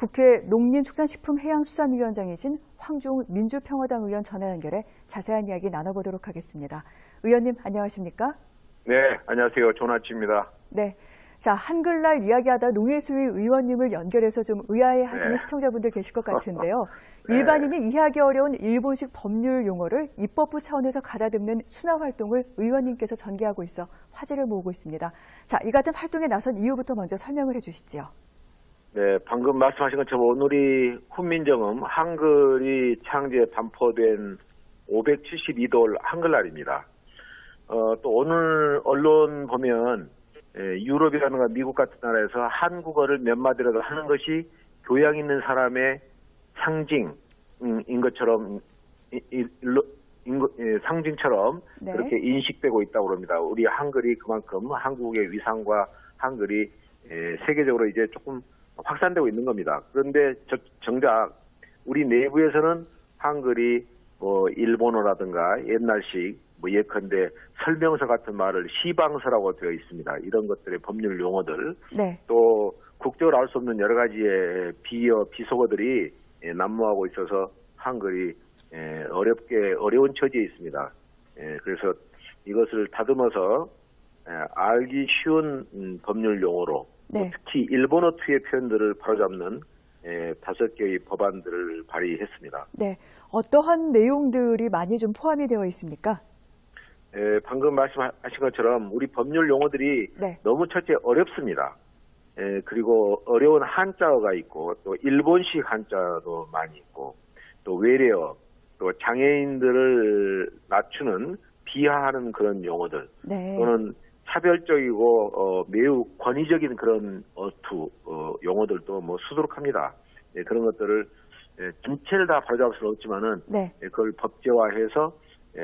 국회 농림축산식품해양수산위원장이신 황종우 민주평화당 의원 전화 연결해 자세한 이야기 나눠보도록 하겠습니다. 의원님 안녕하십니까? 네, 안녕하세요. 좋은 아침입니다. 네. 자, 한글날 이야기하다 농해수위 의원님을 연결해서 좀 의아해하시는 시청자분들 계실 것 같은데요. 네. 일반인이 이해하기 어려운 일본식 법률 용어를 입법부 차원에서 가다듬는 순화 활동을 의원님께서 전개하고 있어 화제를 모으고 있습니다. 자, 이 같은 활동에 나선 이유부터 먼저 설명을 해주시죠. 네, 방금 말씀하신 것처럼 오늘이 훈민정음 한글이 창제 반포된 572돌 한글날입니다. 또 오늘 언론 보면 유럽이라든가 미국 같은 나라에서 한국어를 몇 마디라도 하는 것이 교양 있는 사람의 상징인 것처럼 상징처럼 네. 그렇게 인식되고 있다고 합니다. 우리 한글이 그만큼 한국의 위상과 한글이 세계적으로 이제 조금 확산되고 있는 겁니다. 그런데 정작 우리 내부에서는 한글이 일본어라든가 옛날식 예컨대 설명서 같은 말을 시방서라고 되어 있습니다. 이런 것들의 법률 용어들, 네. 또 국적을 알 수 없는 여러 가지의 비속어들이 난무하고 있어서 한글이 어려운 처지에 있습니다. 그래서 이것을 다듬어서 알기 쉬운 법률 용어로 네. 특히 일본어 투의 표현들을 바로잡는 5개의 법안들을 발의했습니다. 네. 어떠한 내용들이 많이 좀 포함이 되어 있습니까? 방금 말씀하신 것처럼 우리 법률 용어들이 네. 너무 첫째 어렵습니다. 그리고 어려운 한자어가 있고 또 일본식 한자도 많이 있고 또 외래어 또 장애인들을 낮추는 비하하는 그런 용어들 네. 또는 차별적이고 매우 권위적인 그런 용어들도 수두룩합니다. 그런 것들을 전체를 다 바로잡을 수는 없지만은 네. 그걸 법제화해서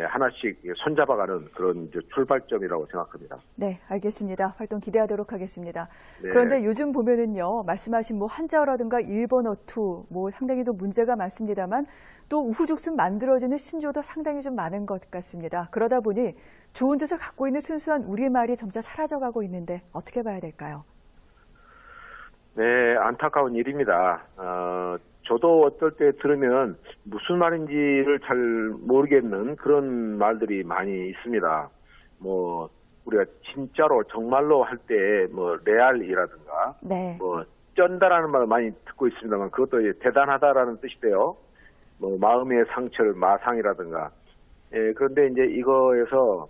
하나씩 손잡아가는 그런 출발점이라고 생각합니다. 네, 알겠습니다. 활동 기대하도록 하겠습니다. 네. 그런데 요즘 보면은요, 말씀하신 한자어라든가 일본어 투, 상당히 또 문제가 많습니다만 또 우후죽순 만들어지는 신조도 상당히 좀 많은 것 같습니다. 그러다 보니 좋은 뜻을 갖고 있는 순수한 우리말이 점차 사라져가고 있는데 어떻게 봐야 될까요? 네, 안타까운 일입니다. 저도 어떨 때 들으면 무슨 말인지를 잘 모르겠는 그런 말들이 많이 있습니다. 우리가 진짜로 정말로 할 때 레알이라든가 네. 쩐다라는 말을 많이 듣고 있습니다만 그것도 이제 대단하다라는 뜻이대요. 마음의 상처를 마상이라든가. 그런데 이제 이거에서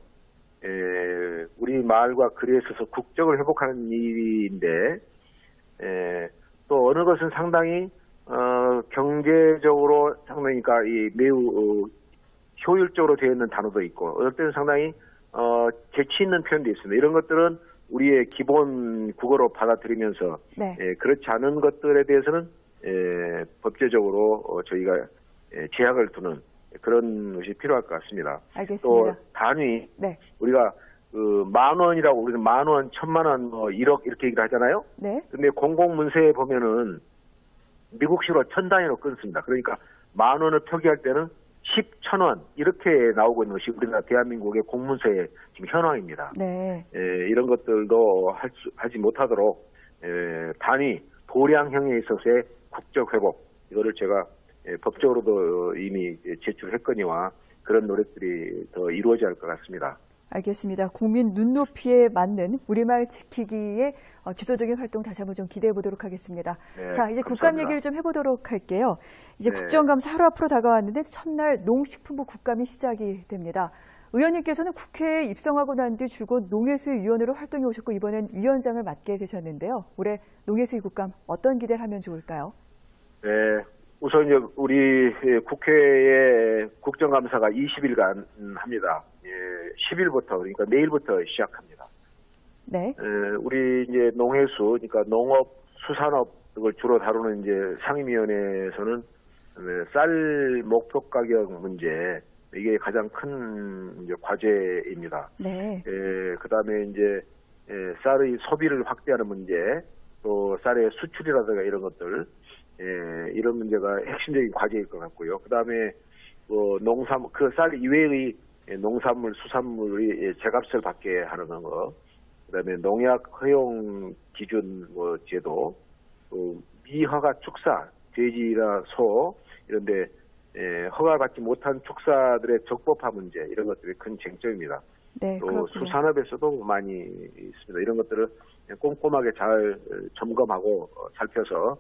우리 말과 글에 있어서 국적을 회복하는 일인데 또 어느 것은 상당히 경제적으로 상당히 매우 효율적으로 되어 있는 단어도 있고 어떨 때는 상당히 재치 있는 표현도 있습니다. 이런 것들은 우리의 기본 국어로 받아들이면서 네. 그렇지 않은 것들에 대해서는 법제적으로 저희가 제약을 두는 그런 것이 필요할 것 같습니다. 알겠습니다. 또 단위 네. 우리가 10,000원이라고 우리는 10,000원, 1,000,000원, 1억 이렇게 얘기를 하잖아요. 네. 근데 공공문서에 보면은 미국식으로 1000단위로 끊습니다. 그러니까 10,000원을 표기할 때는 10,000원 이렇게 나오고 있는 것이 우리나라 대한민국의 공문서의 지금 현황입니다. 네. 이런 것들도 하지 못하도록 단위 도량형에 있어서의 국적 회복 이거를 제가 법적으로도 이미 제출했거니와 그런 노력들이 더 이루어져야 할 것 같습니다. 알겠습니다. 국민 눈높이에 맞는 우리말 지키기의 주도적인 활동 다시 한번 좀 기대해 보도록 하겠습니다. 네, 자, 이제 감사합니다. 국감 얘기를 좀 해보도록 할게요. 이제 네. 국정감사 하루 앞으로 다가왔는데 첫날 농식품부 국감이 시작이 됩니다. 의원님께서는 국회에 입성하고 난 뒤 줄곧 농해수위 위원으로 활동해 오셨고 이번엔 위원장을 맡게 되셨는데요. 올해 농해수위 국감 어떤 기대를 하면 좋을까요? 네. 우선 이제 우리 국회의 국정감사가 20일간 합니다. 10일부터 그러니까 내일부터 시작합니다. 네. 우리 이제 농해수 그러니까 농업, 수산업 을 주로 다루는 이제 상임위원회에서는 쌀 목표 가격 문제 이게 가장 큰 이제 과제입니다. 네. 그다음에 이제 쌀의 소비를 확대하는 문제, 또 쌀의 수출이라든가 이런 것들 이런 문제가 핵심적인 과제일 것 같고요. 그다음에 그 쌀 이외의 농산물, 수산물이 제값을 받게 하는 거, 그다음에 농약 허용 기준 제도, 또 미허가 축사, 돼지나 소 이런데 허가받지 못한 축사들의 적법화 문제 이런 것들이 큰 쟁점입니다. 네, 또 그렇군요. 수산업에서도 많이 있습니다. 이런 것들을 꼼꼼하게 잘 점검하고 살펴서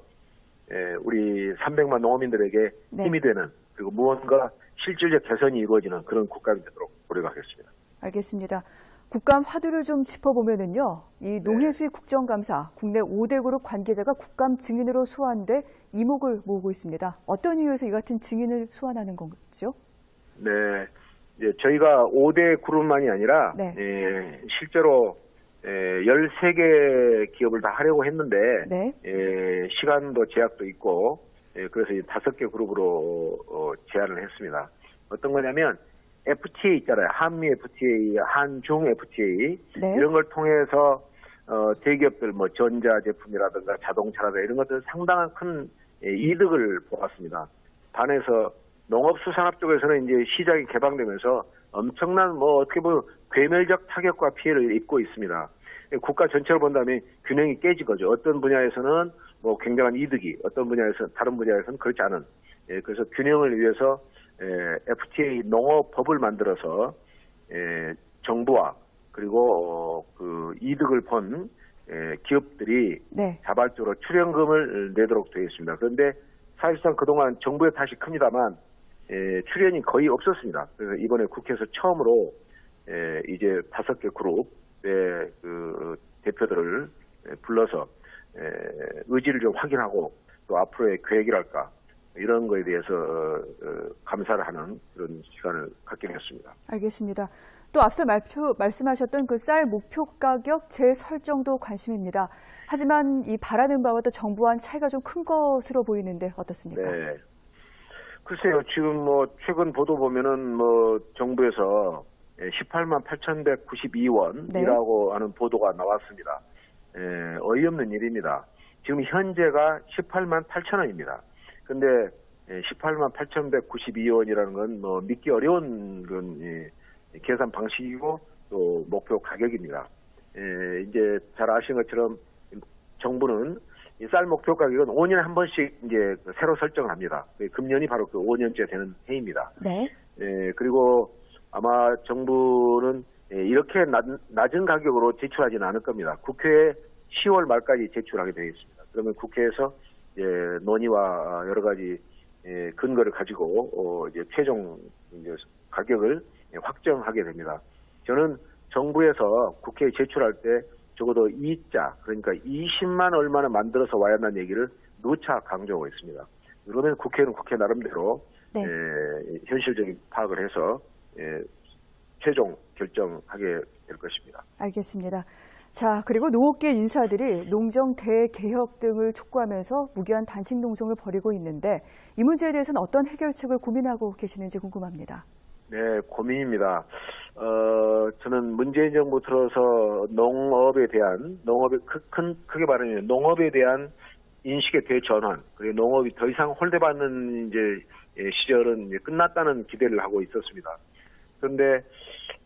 우리 300만 농어민들에게 네. 힘이 되는 그리고 무언가 실질적 개선이 이루어지는 그런 국감이 되도록 노력하겠습니다. 알겠습니다. 국감 화두를 좀 짚어보면은요, 이 농해수위 국정감사, 국내 5대 그룹 관계자가 국감 증인으로 소환돼 이목을 모으고 있습니다. 어떤 이유에서 이 같은 증인을 소환하는 거죠? 네, 이제 저희가 5대 그룹만이 아니라 네. 실제로 13개 기업을 다 하려고 했는데 네. 시간도 제약도 있고 그래서 5개 그룹으로 제안을 했습니다. 어떤 거냐면 FTA 있잖아요. 한미 FTA, 한중 FTA 네. 이런 걸 통해서 대기업들 뭐 전자제품이라든가 자동차라든가 이런 것들 상당한 큰 이득을 보았습니다. 반해서 농업수산업 쪽에서는 이제 시장이 개방되면서 엄청난 뭐 어떻게 보면 괴멸적 타격과 피해를 입고 있습니다. 국가 전체를 본다면 균형이 깨진 거죠. 어떤 분야에서는 뭐 굉장한 이득이, 어떤 분야에서 다른 분야에서는 그렇지 않은. 그래서 균형을 위해서 FTA 농업법을 만들어서 정부와 그리고 그 이득을 본 기업들이 네. 자발적으로 출연금을 내도록 되어 있습니다. 그런데 사실상 그동안 정부의 탓이 큽니다만 출연이 거의 없었습니다. 그래서 이번에 국회에서 처음으로 이제 5개 그룹의 그 대표들을 불러서 의지를 좀 확인하고 또 앞으로의 계획이랄까 이런 거에 대해서 감사를 하는 그런 시간을 갖게 됐습니다. 알겠습니다. 또 앞서 말씀하셨던 그 쌀 목표 가격 재설정도 관심입니다. 하지만 이 바라는 바와 또 정부와는 차이가 좀 큰 것으로 보이는데 어떻습니까? 네. 글쎄요, 지금 뭐 최근 보도 보면은 뭐 정부에서 18만 8,192원이라고 하는 보도가 나왔습니다. 어이없는 일입니다. 지금 현재가 18만 8천원입니다. 근데 18만 8,192원이라는 건 뭐 믿기 어려운 그런 계산 방식이고 또 목표 가격입니다. 이제 잘 아시는 것처럼 정부는 이 쌀 목표 가격은 5년에 한 번씩 이제 새로 설정을 합니다. 금년이 바로 그 5년째 되는 해입니다. 네. 그리고 아마 정부는 이렇게 낮은 가격으로 제출하지는 않을 겁니다. 국회에 10월 말까지 제출하게 되어 있습니다. 그러면 국회에서 논의와 여러 가지 근거를 가지고 이제 최종 이제 가격을 확정하게 됩니다. 저는 정부에서 국회에 제출할 때 적어도 2자, 그러니까 20만 얼마나 만들어서 와야 한다는 얘기를 누차 강조하고 있습니다. 그러면 국회는 국회 나름대로 네. 현실적인 파악을 해서 최종 결정하게 될 것입니다. 알겠습니다. 자, 그리고 농업계 인사들이 농정 대개혁 등을 촉구하면서 무기한 단식 농성을 벌이고 있는데 이 문제에 대해서는 어떤 해결책을 고민하고 계시는지 궁금합니다. 네, 고민입니다. 저는 문재인 정부 들어서 농업에 대한, 크게 말하면 농업에 대한 인식의 대전환, 그리고 농업이 더 이상 홀대받는 이제 시절은 이제 끝났다는 기대를 하고 있었습니다. 그런데,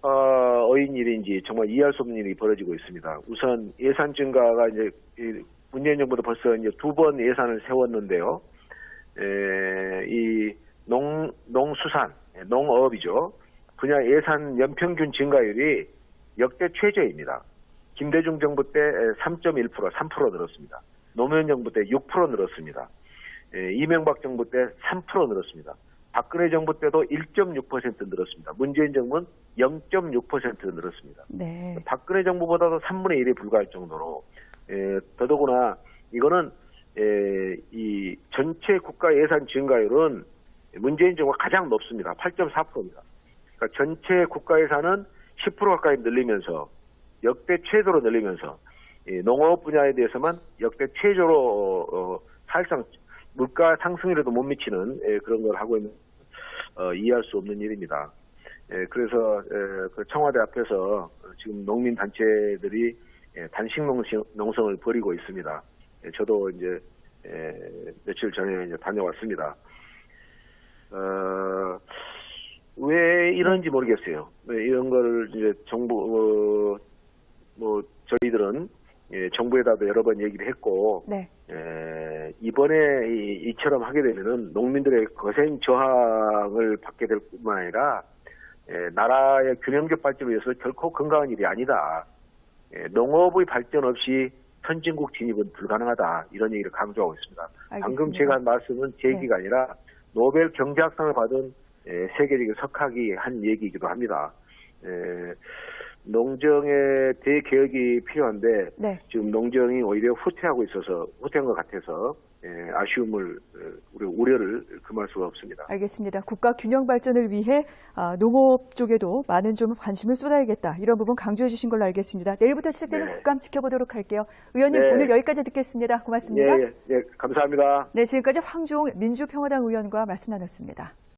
어인 일인지 정말 이해할 수 없는 일이 벌어지고 있습니다. 우선 예산 증가가 이제, 문재인 정부도 벌써 이제 2번 예산을 세웠는데요. 이 농수산, 농업이죠. 분야 예산 연평균 증가율이 역대 최저입니다. 김대중 정부 때 3.1%, 3% 늘었습니다. 노무현 정부 때 6% 늘었습니다. 이명박 정부 때 3% 늘었습니다. 박근혜 정부 때도 1.6% 늘었습니다. 문재인 정부는 0.6% 늘었습니다. 네. 박근혜 정부보다도 3분의 1에 불과할 정도로 더더구나 이거는 이 전체 국가 예산 증가율은 문재인 정부가 가장 높습니다. 8.4%입니다. 그러니까 전체 국가 예산은 10% 가까이 늘리면서 역대 최저로 늘리면서 농업 분야에 대해서만 역대 최저로 사실상 물가 상승이라도 못 미치는 그런 걸 하고 있는 이해할 수 없는 일입니다. 그래서 그 청와대 앞에서 지금 농민 단체들이 단식 농성을 벌이고 있습니다. 저도 이제 며칠 전에 이제 다녀왔습니다. 왜 이런지 모르겠어요. 이런 거를 이제 정부, 저희들은 정부에다도 여러 번 얘기를 했고 네. 이번에 이처럼 하게 되면은 농민들의 거센 저항을 받게 될 뿐만 아니라 나라의 균형적 발전을 위해서 결코 건강한 일이 아니다. 농업의 발전 없이 선진국 진입은 불가능하다. 이런 얘기를 강조하고 있습니다. 알겠습니다. 방금 제가 한 말씀은 제 얘기가 아니라 노벨 경제학상을 받은 세계적인 석학이 한 얘기이기도 합니다. 농정의 대개혁이 필요한데 네. 지금 농정이 오히려 후퇴한 것 같아서 아쉬움을 우리 우려를 금할 수가 없습니다. 알겠습니다. 국가 균형 발전을 위해 농업 쪽에도 많은 좀 관심을 쏟아야겠다. 이런 부분 강조해 주신 걸로 알겠습니다. 내일부터 시작되는 네. 국감 지켜보도록 할게요. 의원님 네. 오늘 여기까지 듣겠습니다. 고맙습니다. 예, 감사합니다. 네, 지금까지 황주홍 민주평화당 의원과 말씀 나눴습니다.